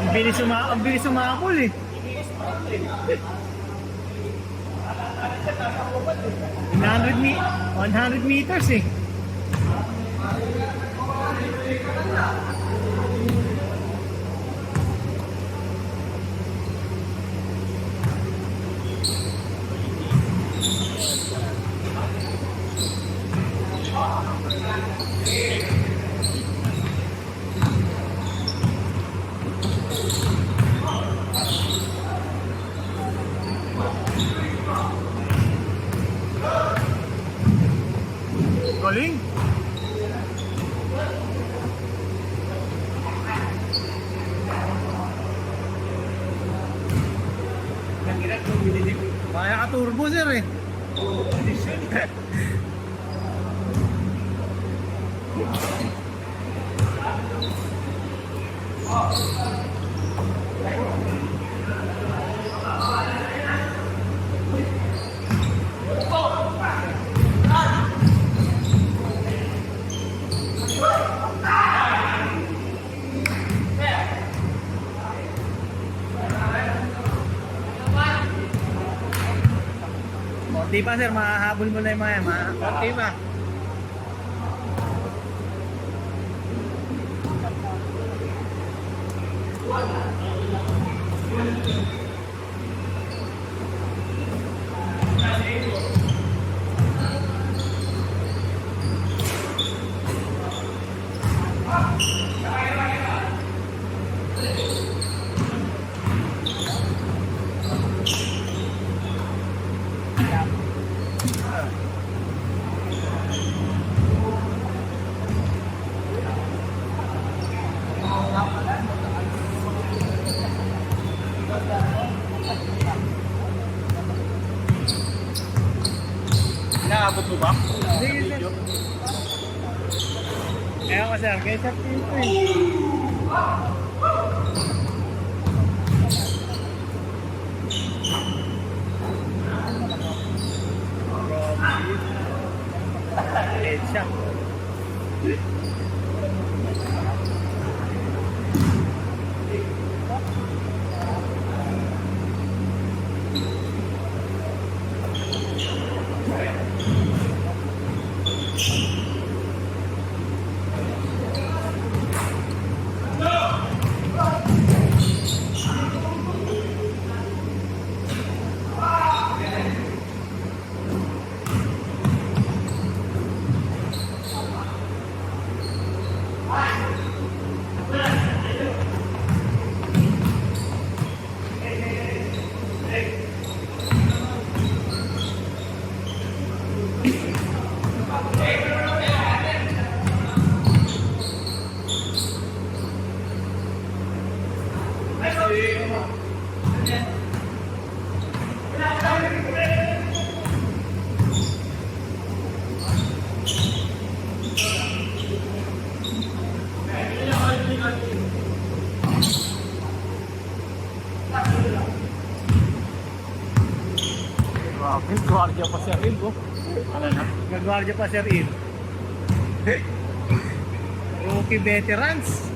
Ang bilis sumakol eh. 100 meters eh. Galing. Kaya ka turbo sir eh. Konti pa sir, mahahabol mo na yung mga yan. Konti pa. Inaabot mo ba? Sige sir. Kaya ko sir, kaya sir pinto eh. Headshot. Gagwardiya pa Sir Il, oh. Ano na? Gagwardiya pa Sir Il. Rookie veterans.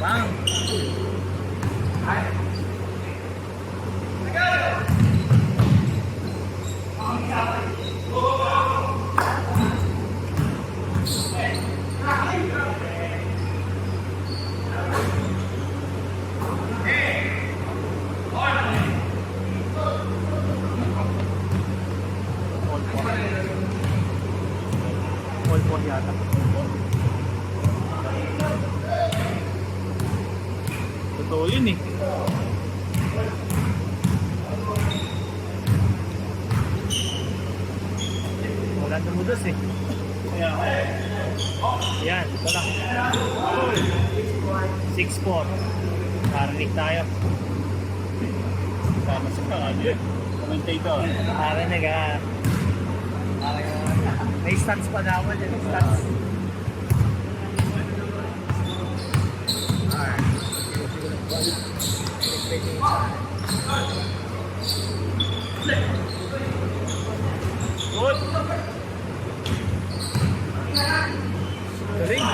Bang. All for yata. Totoo yun eh. Wala tumudos eh. Yan, ito lang. 6-4. Parinig tayo. Tama sa kanya. Commentator. Parinig ah. May stats pa naman yan. Stats. Good. Galing.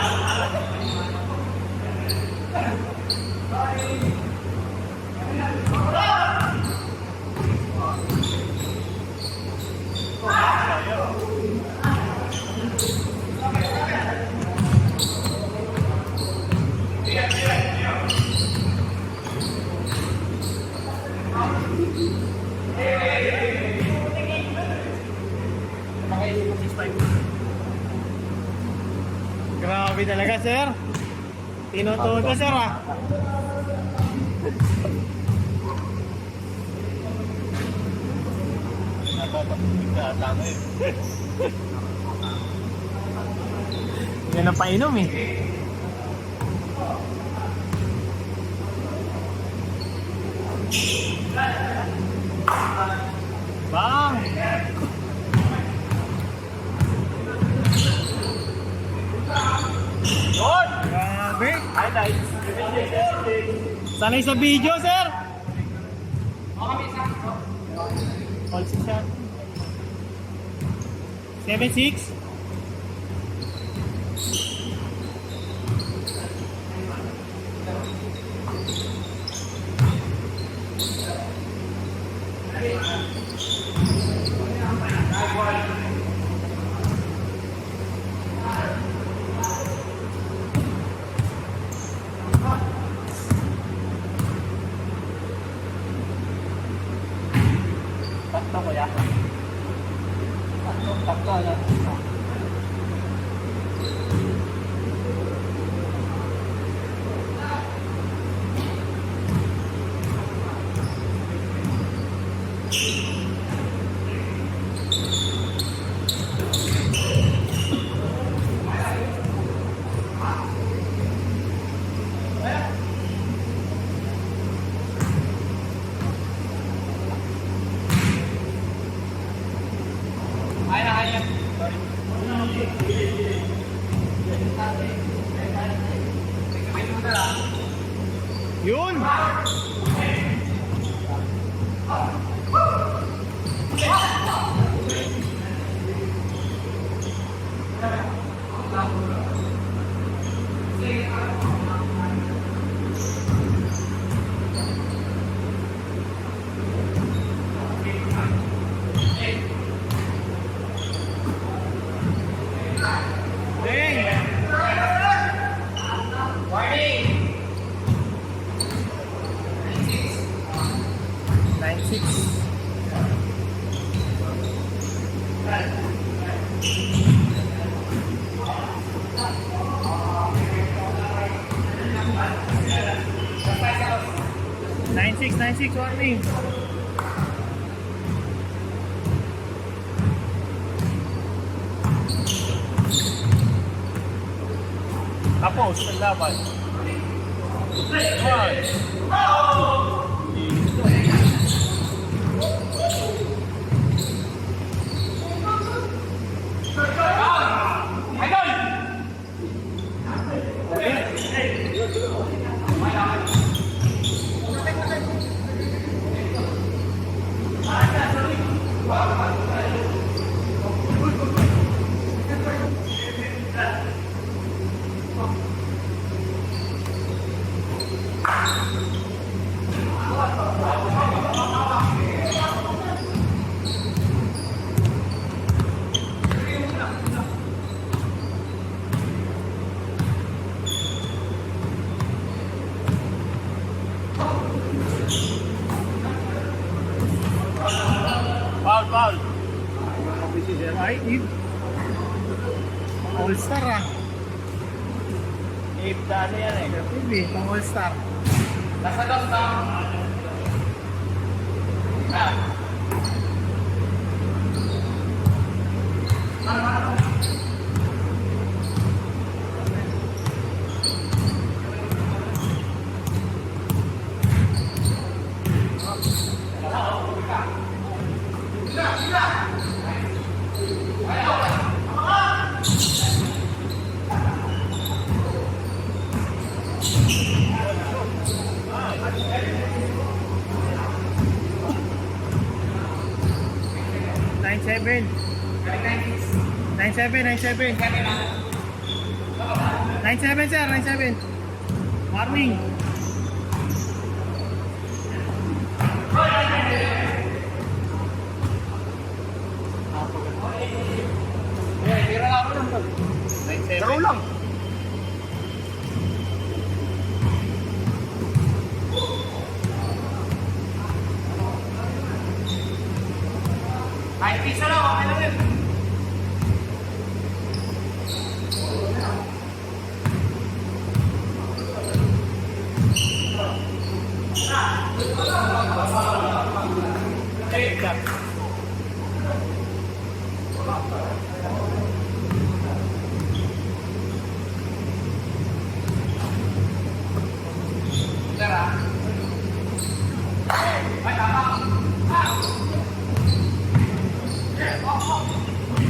Grabe talaga, sir. Tinututo, sir, ah. Tama eh. Yan ang painom, eh. Bang! Good. Grabe. Highlights. Sanay sa video, sir. All six shot. 7-6. Takto ko ya. Takto na. Yun! Dang! 9-6. Nine six warning. Tapos, ang laban. Foul. Ay, Eve. All-star, ah. If dano yan eh. Eve, pang all-star. Nasa downtown. Ah. Nine 7. 97, 97. 97 sir, 97. Warning. Laro lang. Kahit pisa lang, okay lang yun.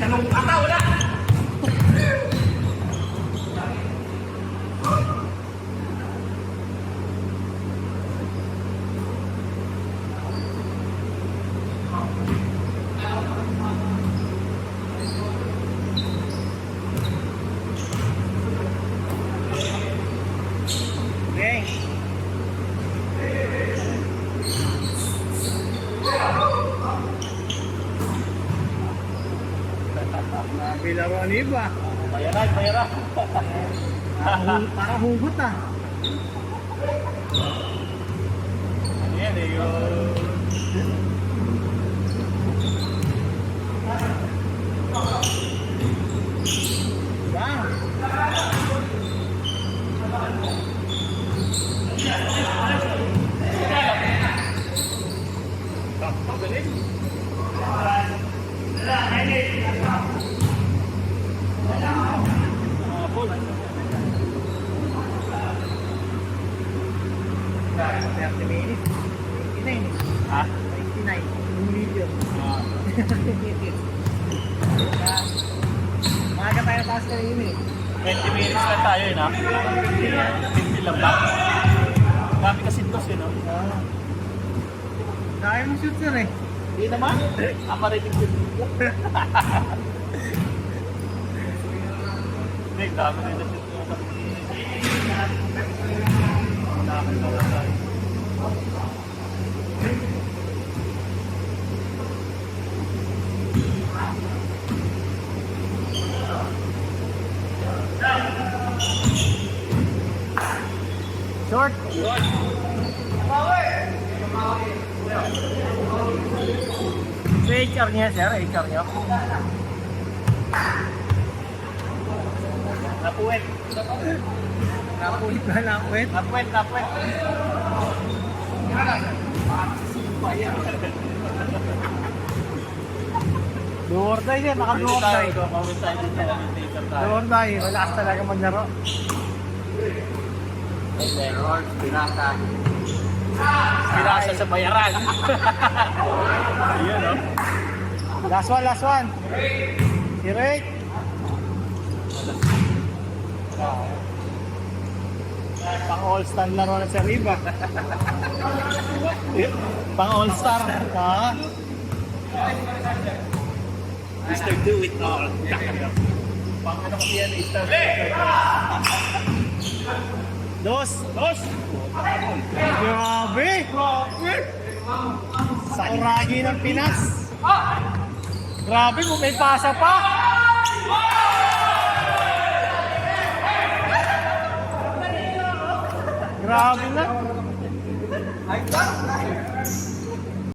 Tanong ata, wala. Okay. Bilaro ang iba. Bayaran, bayaran. Para hugot ah. Ano yan eh, yung... Wow. Ang galing. Ball. 30 minutes. 89. Ha? 99. 1 million. Maaga tayo taas na yun eh. 20 minutes na tayo eh, na? 50 lang ba? Dami kasi tos eh, no? Kaya mo shoot sir eh. Hindi naman. Ama rin yung shoot. Hindi, dami rin yung shoot. Dami rin yung shoot. Short. So HR niya sir, HR niya. Napuwet. Napulit na napulit. Napuwet, napuwet. Do or die yan, naka-do or die. Comment tayo dito. Commentator tayo. Do or die, relax talaga maglaro. Pinasa sa bayaran. Ayan, no? Last one, last one. Si Rick. Pang all-star laro na sa Riva. Pang all-star. Ha? Mr. Do It All. Pang ano kasi yan, Mr. Dos. Dos! Grabe. Sa uragi ng Pinas. Grabe kung may pasa pa. Grabe na.